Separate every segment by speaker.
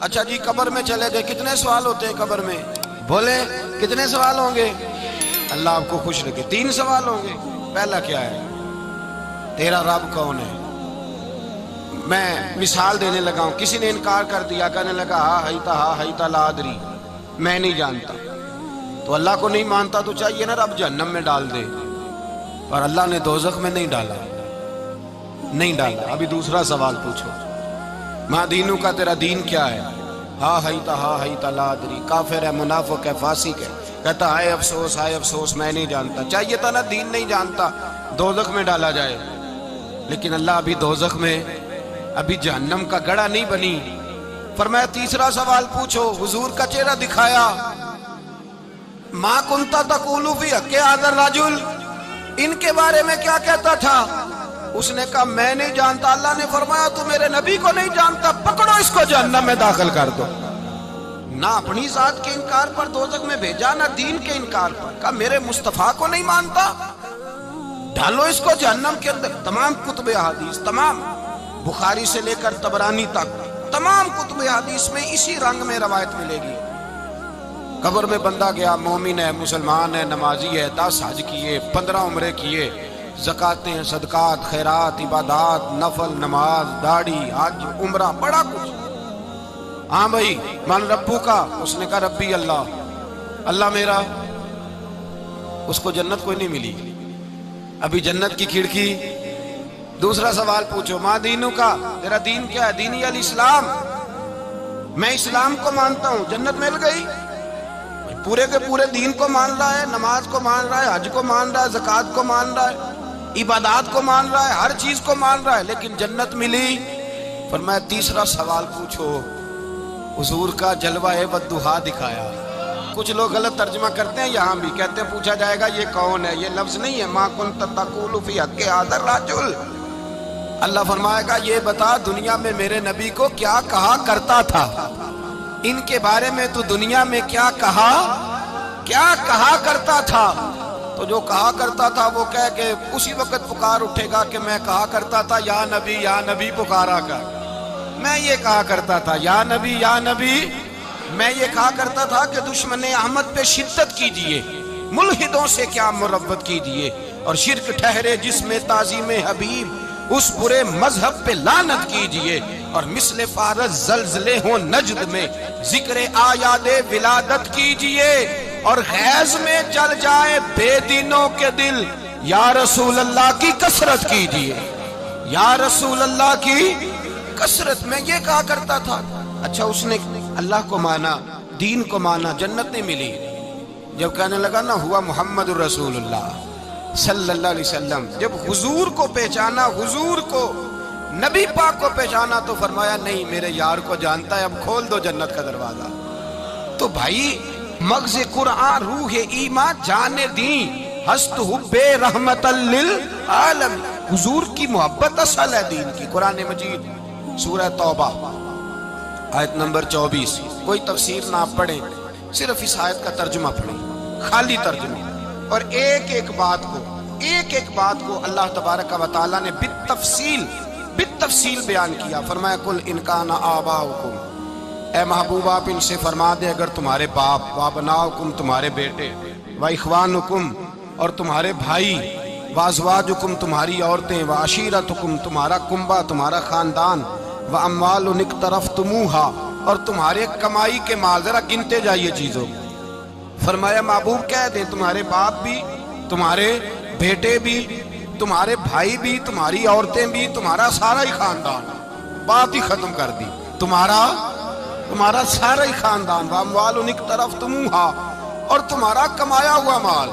Speaker 1: اچھا جی قبر میں چلے گئے، کتنے سوال ہوتے ہیں قبر میں؟ بولے کتنے سوال ہوں گے؟ اللہ آپ کو خوش رکھے، 3 سوال ہوں گے۔ پہلا کیا ہے؟ تیرا رب کون ہے؟ میں مثال دینے لگا ہوں، کسی نے انکار کر دیا، کہنے لگا ہا ہیتا لا ادری، میں نہیں جانتا، تو اللہ کو نہیں مانتا تو چاہیے نا رب جہنم میں ڈال دے، پر اللہ نے دوزخ میں نہیں ڈالا، نہیں ڈالا۔ ابھی دوسرا سوال پوچھو، ماں دینوں کا، تیرا دین کیا ہے؟ ہا ہیتا لا ادری، کافر ہے، منافق ہے، فاسق ہے، کہتا ہائے افسوس میں نہیں جانتا۔ چاہیے تھا نا دین نہیں جانتا دوزخ میں ڈالا جائے، لیکن اللہ ابھی دوزخ میں، ابھی جہنم کا گڑھا نہیں بنی۔ فرمایا تیسرا سوال پوچھو، حضور کا چہرہ دکھایا، ما کنتا تقول فی حق ھذا الرجل، ان کے بارے میں کیا کہتا تھا؟ اس نے کہا میں نہیں جانتا۔ اللہ نے فرمایا تو میرے نبی کو نہیں جانتا، پکڑو اس کو جہنم میں داخل کر دو۔ نہ اپنی ذات کے انکار پر دوزخ میں بھیجا، نہ دین کے انکار پر، کہا میرے مصطفیٰ کو نہیں مانتا، ڈالو اس کو جہنم کے اندر۔ تمام کتب احادیث، تمام بخاری سے لے کر طبرانی تک، تمام کتب احادیث میں اسی رنگ میں روایت ملے گی۔ قبر میں بندہ گیا، مومن ہے، مسلمان ہے، نمازی ہے، 10 حج کیے، 15 عمرے کیے، زکاتیں، صدقات، خیرات، عبادات، نفل، نماز، داڑھی، حج، عمرہ، بڑا کچھ۔ ہاں بھائی من ربو کا، اس نے کہا ربی اللہ، اللہ میرا، اس کو جنت کوئی نہیں ملی، ابھی جنت کی کھڑکی۔ دوسرا سوال پوچھو، ماں دینوں کا، تیرا دین کیا ہے؟ دینی الاسلام، میں اسلام کو مانتا ہوں، جنت مل گئی۔ پورے کے پورے دین کو مان رہا ہے، نماز کو مان رہا ہے، حج کو مان رہا ہے، زکوٰۃ کو مان رہا ہے، عبادات کو مان رہا ہے، ہر چیز کو مان رہا ہے، لیکن جنت ملی۔ فرمایا تیسرا سوال پوچھو، حضور کا جلوہ والضحیٰ دکھایا۔ کچھ لوگ غلط ترجمہ کرتے ہیں، یہاں بھی کہتے ہیں پوچھا جائے گا یہ کون ہے، یہ لفظ نہیں ہے، ما کنت تقول فی حق ھذا الرجل۔ اللہ فرمائے گا یہ بتا دنیا میں میرے نبی کو کیا کہا کرتا تھا، ان کے بارے میں تو دنیا میں کیا کہا کرتا تھا؟ تو جو کہا کرتا تھا وہ کہہ کہ اسی وقت پکار اٹھے گا کہ میں کہا کرتا تھا یا نبی پکارا کر، میں یہ کہا کرتا تھا یا نبی، میں یہ کہا کرتا تھا کہ دشمن احمد پہ شدت کیجئے، ملحدوں سے کیا مربت کیجئے، اور شرک ٹھہرے جس میں تعظیم حبیب، اس برے مذہب پہ لعنت کیجئے، اور مثل فارس زلزلے ہوں نجد میں ذکر آیات ولادت کیجئے، اور غیظ میں جل جائے بے دینوں کے دل، یا رسول اللہ کی کثرت کیجئے، یا رسول اللہ کی کثرت۔ میں یہ کہا کرتا تھا۔ اچھا اس نے اللہ کو مانا، دین کو مانا، جنت نہیں ملی۔ جب کہنے لگا نا ہوا محمد رسول اللہ صلی اللہ علیہ وسلم، جب حضور کو پہچانا، حضور کو، نبی پاک کو پہچانا، تو فرمایا نہیں میرے یار کو جانتا ہے، اب کھول دو جنت کا دروازہ۔ تو بھائی مغز قرآن، روح ایمان، جان دین، ہست حب رحمت للعالم، حضور کی محبت اصل ہے دین کی۔ قرآن مجید سورہ توبہ آیت نمبر 24، کوئی تفسیر نہ پڑھیں، صرف اس آیت کا ترجمہ پڑھیں، خالی ترجمہ، اور ایک ایک بات کو اللہ تبارک و تعالیٰ نے بالتفصیل بیان کیا۔ فرمایا کل ان کان آباؤکم، اے محبوب آپ ان سے فرما دے اگر تمہارے باپ، وابناؤکم تمہارے بیٹے، واخوانکم اور تمہارے بھائی، وازواجکم تمہاری عورتیں، وعشیرتکم تمہارا کنبہ، تمہارا خاندان، واموال اقترفتموہا اور تمہارے کمائی کے مال، ذرا گنتے جائیے چیزوں۔ فرمایا محبوب کہہ دیں تمہارے باپ بھی، تمہارے بیٹے بھی، تمہارے بھائی بھی، تمہاری عورتیں بھی، تمہارا سارا ہی خاندان، بات ہی ختم کر دی، تمہارا سارا ہی خاندان، واموال اقترفتموہا اور تمہارا کمایا ہوا مال۔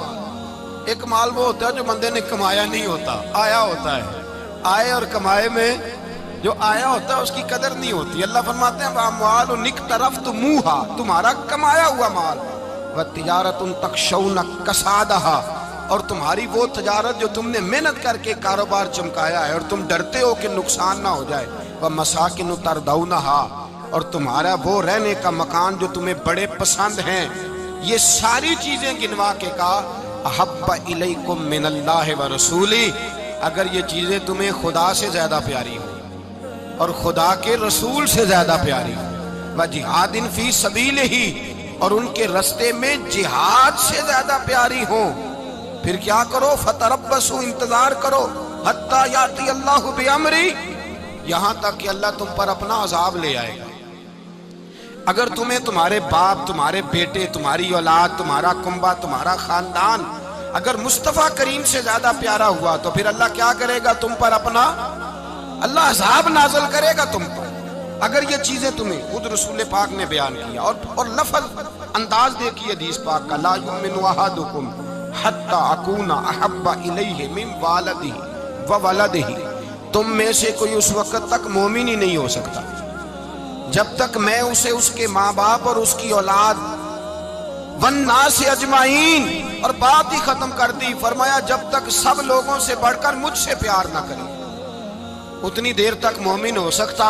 Speaker 1: ایک مال وہ ہوتا ہے جو بندے نے کمایا نہیں ہوتا، آیا ہوتا ہے، آئے اور کمائے میں جو آیا ہوتا ہے اس کی قدر نہیں ہوتی۔ اللہ فرماتے ہیں واموال اقترفتموہا، تمہارا کمایا ہوا مال، وتجارت تخشون کسادہا اور تمہاری وہ تجارت جو تم نے محنت کر کے کاروبار چمکایا ہے اور تم ڈرتے ہو کہ نقصان نہ ہو جائے، ومساکن تردونہا اور تمہارا وہ رہنے کا مکان جو تمہیں بڑے پسند ہیں۔ یہ ساری چیزیں گنوا کے کہا احب الیکم من اللہ ورسولی، اگر یہ چیزیں تمہیں خدا سے زیادہ پیاری ہوں اور خدا کے رسول سے زیادہ پیاری ہوں، وجہاد فی سبیلہ، اور ان کے رستے میں جہاد سے زیادہ پیاری ہوں، پھر کیا کرو؟ فتربصوا، انتظار کرو، حتی یاتی اللہ بامری، یہاں تک کہ اللہ تم پر اپنا عذاب لے آئے گا۔ اگر تمہیں تمہارے باپ، تمہارے بیٹے، تمہاری اولاد، تمہارا کنبہ، تمہارا خاندان اگر مصطفیٰ کریم سے زیادہ پیارا ہوا تو پھر اللہ کیا کرے گا تم پر؟ اپنا اللہ عذاب نازل کرے گا تم پر۔ اگر یہ چیزیں تمہیں خود رسول پاک نے بیان کیا، اور لفظ انداز دیکھیے حدیث پاک کا، لا یؤمن احدکم حتی اکون احب الیہ من والدہ وولدہ، تم میں سے کوئی اس وقت تک مومن ہی نہیں ہو سکتا جب تک میں اسے اس کے ماں باپ اور اس کی اولاد والناس اجمعین، اور بات ہی ختم کر دی، فرمایا جب تک سب لوگوں سے بڑھ کر مجھ سے پیار نہ کرے اتنی دیر تک مومن ہو سکتا۔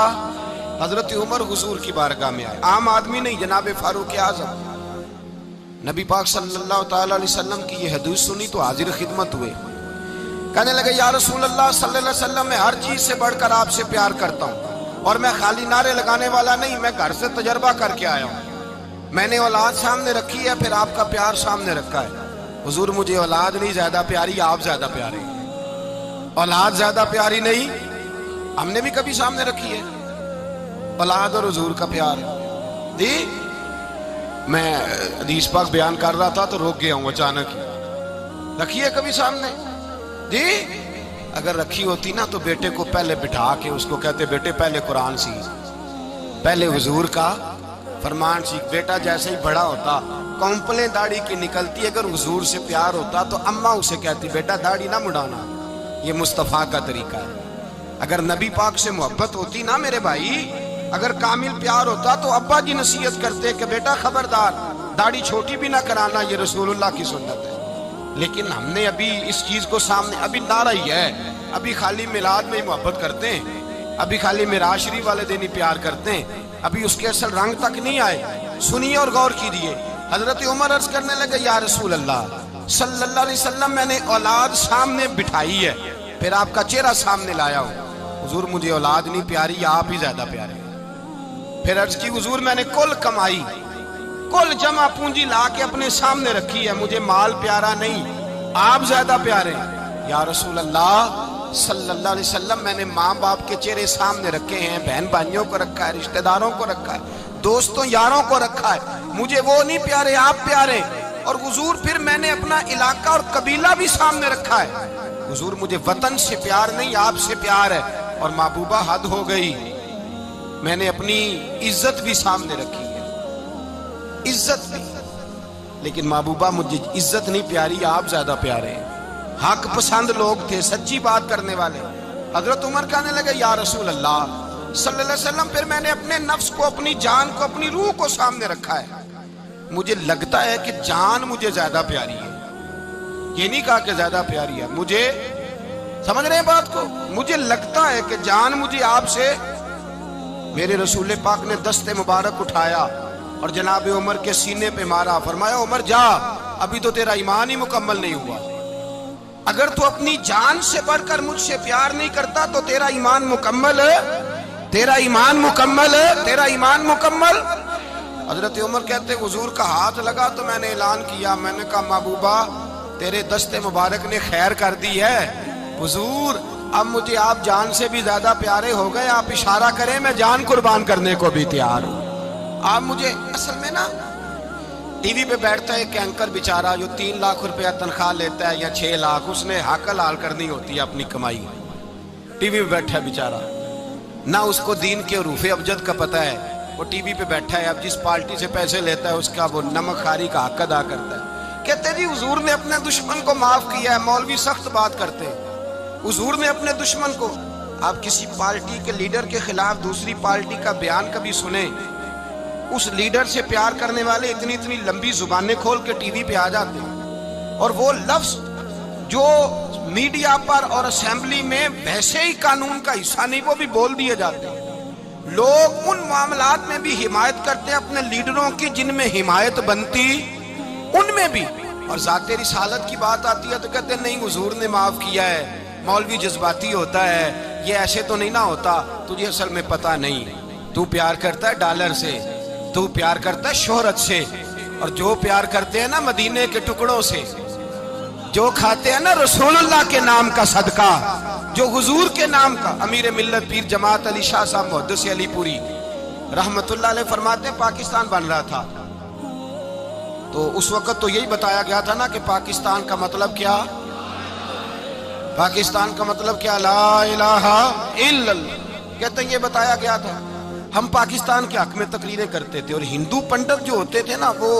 Speaker 1: حضرت عمر حضور کی بارگاہ میں آئے، عام آدمی نہیں، جناب فاروق اعظم، نبی پاک صلی اللہ تعالی علیہ وسلم کی یہ حدیث سنی تو حاضر خدمت ہوئے، کہنے لگے یا رسول اللہ صلی اللہ علیہ وسلم، میں ہر چیز سے بڑھ کر آپ سے پیار کرتا ہوں، اور میں خالی نعرے لگانے والا نہیں، میں گھر سے تجربہ کر کے آیا ہوں، میں نے اولاد سامنے رکھی ہے، پھر آپ کا پیار سامنے رکھا ہے۔ حضور مجھے اولاد نہیں زیادہ پیاری، آپ زیادہ پیارے ہیں۔ اولاد زیادہ پیاری نہیں، ہم نے بھی کبھی سامنے رکھی ہے اولاد اور حضور کا پیار دی۔ میں حدیث پاک بیان کر رہا تھا تو روک گیا ہوں اچانک ہی، رکھی ہے کبھی سامنے دی؟ اگر رکھی ہوتی نا تو بیٹے کو پہلے بٹھا کے اس کو کہتے بیٹے پہلے قرآن سیکھ، پہلے حضور کا فرمان سیکھ۔ بیٹا جیسے ہی بڑا ہوتا کونپلیں داڑھی کی نکلتی، اگر حضور سے پیار ہوتا تو اماں اسے کہتی بیٹا داڑھی نہ مڈانا، یہ مصطفیٰ کا طریقہ ہے۔ اگر نبی پاک سے محبت ہوتی نا میرے بھائی، اگر کامل پیار ہوتا تو ابا جی نصیحت کرتے کہ بیٹا خبردار داڑھی چھوٹی بھی نہ کرانا، یہ رسول اللہ کی سنت ہے۔ لیکن ہم نے ابھی اس چیز کو سامنے، ابھی نعرہ ہی ہے، ابھی خالی میلاد میں ہی محبت کرتے ہیں، ابھی خالی معراج شریف والے دن ہی پیار کرتے ہیں، ابھی اس کے اصل رنگ تک نہیں آئے۔ سنیے اور غور کیجیے، حضرت عمر عرض کرنے لگے یا رسول اللہ صلی اللہ علیہ وسلم، میں نے اولاد سامنے بٹھائی ہے، پھر آپ کا چہرہ سامنے لایا ہوں، حضور مجھے اولاد نہیں پیاری، آپ ہی زیادہ پیارے۔ پھر عرض کی حضور میں نے کل کمائی، کل جمع پونجی لا کے اپنے سامنے رکھی ہے، مجھے مال پیارا نہیں، آپ زیادہ پیارے۔ یا رسول اللہ صلی اللہ علیہ وسلم، میں نے ماں باپ کے چہرے سامنے رکھے ہیں، بہن بھائیوں کو رکھا ہے، رشتہ داروں کو رکھا ہے، دوستوں یاروں کو رکھا ہے، مجھے وہ نہیں پیارے، آپ پیارے۔ اور حضور پھر میں نے اپنا علاقہ اور قبیلہ بھی سامنے رکھا ہے، حضور مجھے وطن سے پیار نہیں، آپ سے پیار ہے۔ اور محبوبہ حد ہو گئی، میں نے اپنی عزت بھی سامنے رکھی ہے، عزت بھی، لیکن محبوبہ مجھے عزت نہیں پیاری، آپ زیادہ پیارے ہیں۔ حق پسند لوگ تھے، سچی بات کرنے والے۔ حضرت عمر کہنے لگے یا رسول اللہ صلی اللہ علیہ وسلم، پھر میں نے اپنے نفس کو، اپنی جان کو، اپنی روح کو سامنے رکھا ہے، مجھے لگتا ہے کہ جان مجھے زیادہ پیاری ہے، یہ نہیں کہا کہ زیادہ پیاری ہے، مجھے، سمجھ رہے ہیں بات کو، مجھے لگتا ہے کہ جان مجھے آپ سے۔ میرے رسول پاک نے دست مبارک اٹھایا اور جناب عمر کے سینے پہ مارا، فرمایا عمر جا، ابھی تو تیرا ایمان ہی مکمل نہیں ہوا، اگر تو اپنی جان سے بڑھ کر مجھ سے پیار نہیں کرتا تو تیرا ایمان مکمل ہے، تیرا ایمان مکمل ہے، تیرا ایمان مکمل۔ حضرت عمر کہتے حضور کا ہاتھ لگا تو میں نے اعلان کیا، میں نے کہا محبوبہ تیرے دست مبارک نے خیر کر دی ہے، حضور اب مجھے آپ جان سے بھی زیادہ پیارے ہو گئے، آپ اشارہ کریں میں جان قربان کرنے کو بھی تیار ہوں۔ آپ مجھے، اصل میں نا ٹی وی پہ بیٹھتا ہے ایک اینکر بیچارہ جو 3 لاکھ روپیہ تنخواہ لیتا ہے یا 6 لاکھ، اس نے حق حلال کرنی ہوتی ہے اپنی کمائی، ٹی وی پہ بیٹھا ہے بیچارہ، نہ اس کو دین کے حروف ابجد کا پتہ ہے، وہ ٹی وی پہ بیٹھا ہے، اب جس پارٹی سے پیسے لیتا ہے اس کا وہ نمک خاری کا حق ادا کرتا ہے۔ کہتے جی حضور نے اپنے دشمن کو معاف کیا ہے، مولوی سخت بات کرتے ہیں، حضور نے اپنے دشمن کو، آپ کسی پارٹی کے لیڈر کے خلاف دوسری پارٹی کا بیان کبھی سنیں، اس لیڈر سے پیار کرنے والے اتنی لمبی زبانیں کھول کے ٹی وی پہ آ جاتے ہیں، اور وہ لفظ جو میڈیا پر اور اسمبلی میں ویسے ہی قانون کا حصہ نہیں وہ بھی بول دیے جاتے ہیں۔ لوگ ان معاملات میں بھی حمایت کرتے ہیں اپنے لیڈروں کی جن میں حمایت بنتی ان میں بھی، اور ذات رسالت کی بات آتی ہے تو کہتے ہیں نہیں حضور نے معاف کیا ہے، مولوی جذباتی ہوتا ہے، یہ ایسے تو نہیں نہ ہوتا، تجھے اصل میں پتہ نہیں۔ تو پیار کرتا ہے ڈالر سے، تو پیار کرتا ہے شہرت سے، اور جو پیار کرتے ہیں نا مدینے کے ٹکڑوں سے، جو کھاتے ہیں نا رسول اللہ کے نام کا صدقہ، جو حضور کے نام کا۔ امیر ملت پیر جماعت علی شاہ صاحب محدث علی پوری رحمت اللہ علیہ فرماتے ہیں پاکستان بن رہا تھا تو اس وقت تو یہی بتایا گیا تھا نا کہ پاکستان کا مطلب کیا، پاکستان کا مطلب کیا، لا الہ الا اللہ، کہتے ہیں یہ بتایا گیا تھا۔ ہم پاکستان کے حق میں تقریریں کرتے تھے، اور ہندو پنڈت جو ہوتے تھے نا وہ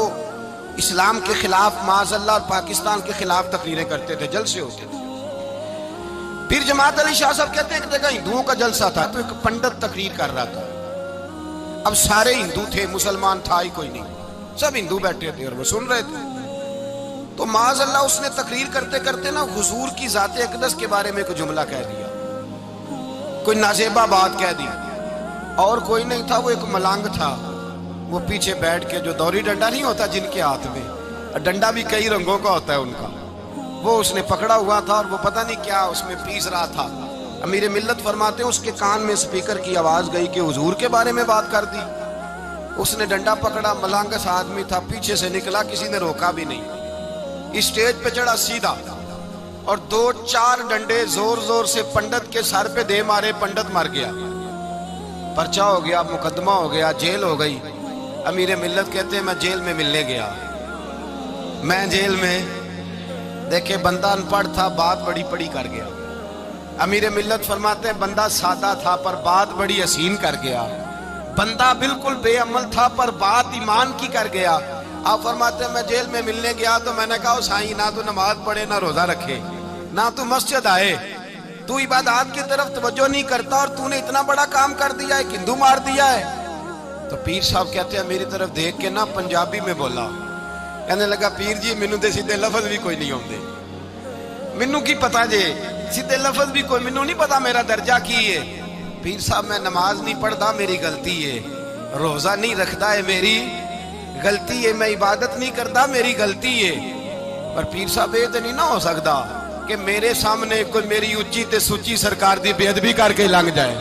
Speaker 1: اسلام کے خلاف معاذ اللہ اور پاکستان کے خلاف تقریریں کرتے تھے، جلسے ہوتے تھے۔ پیر جماعت علی شاہ صاحب کہتے ہیں ایک جگہ ہندوؤں کا جلسہ تھا تو ایک پنڈت تقریر کر رہا تھا۔ اب سارے ہندو تھے، مسلمان تھا ہی کوئی نہیں، سب ہندو بیٹھے تھے اور وہ سن رہے تھے۔ تو معاذ اللہ اس نے تقریر کرتے کرتے نا حضور کی ذات اقدس کے بارے میں کوئی جملہ کہہ دیا، کوئی نازیبہ بات کہہ دی، اور کوئی نہیں تھا، وہ ایک ملنگ تھا، وہ پیچھے بیٹھ کے، جو دوری ڈنڈا نہیں ہوتا جن کے ہاتھ میں، ڈنڈا بھی کئی رنگوں کا ہوتا ہے ان کا، وہ اس نے پکڑا ہوا تھا اور وہ پتہ نہیں کیا اس میں پیس رہا تھا۔ امیر ملت فرماتے ہیں اس کے کان میں سپیکر کی آواز گئی کہ حضور کے بارے میں بات کر دی۔ اس نے ڈنڈا پکڑا، ملنگس آدمی تھا، پیچھے سے نکلا، کسی نے روکا بھی نہیں، اسٹیج پہ چڑھا سیدھا اور 2-4 ڈنڈے زور زور سے پنڈت کے سر پہ دے مارے، پنڈت مر گیا، پرچہ ہو گیا، مقدمہ ہو گیا، جیل ہو گئی۔ امیر ملت کہتے ہیں میں جیل میں ملنے گیا، میں جیل میں، دیکھے بندہ ان پڑھ تھا، بات بڑی بڑی کر گیا۔ امیر ملت فرماتے ہیں بندہ سادہ تھا پر بات بڑی حسین کر گیا، بندہ بالکل بے عمل تھا پر بات ایمان کی کر گیا۔ آپ فرماتے ہیں میں جیل میں ملنے گیا تو میں نے کہا سائیں نہ تو نماز پڑھے، نہ روزہ رکھے، نہ تو مسجد آئے، تو عبادات کی طرف توجہ نہیں کرتا، اور تو نے اتنا بڑا کام کر دیا ہے، ہندو مار دیا ہے۔ تو پیر صاحب کہتے ہیں میری طرف دیکھ کے نا پنجابی میں بولا، کہنے لگا پیر جی مینوں دے سیدھے لفظ بھی کوئی نہیں ہوندے، مینوں کی پتا جے سیدھے لفظ بھی کوئی، مینوں نہیں پتا میرا درجہ کی ہے۔ پیر صاحب میں نماز نہیں پڑھتا میری غلطی ہے، روزہ نہیں رکھتا ہے میری غلطی ہے، میں عبادت نہیں کرتا میری غلطی ہے، پر پیر صاحب یہ تو نہیں نہ ہو سکتا کہ میرے سامنے کوئی میری اچھی تے سچی سرکار دی بے ادبی کر کے لنگ جائے۔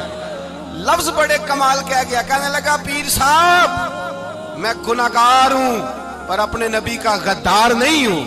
Speaker 1: لفظ بڑے کمال کہہ گیا، کہنے لگا پیر صاحب میں گناہگار ہوں پر اپنے نبی کا غدار نہیں ہوں۔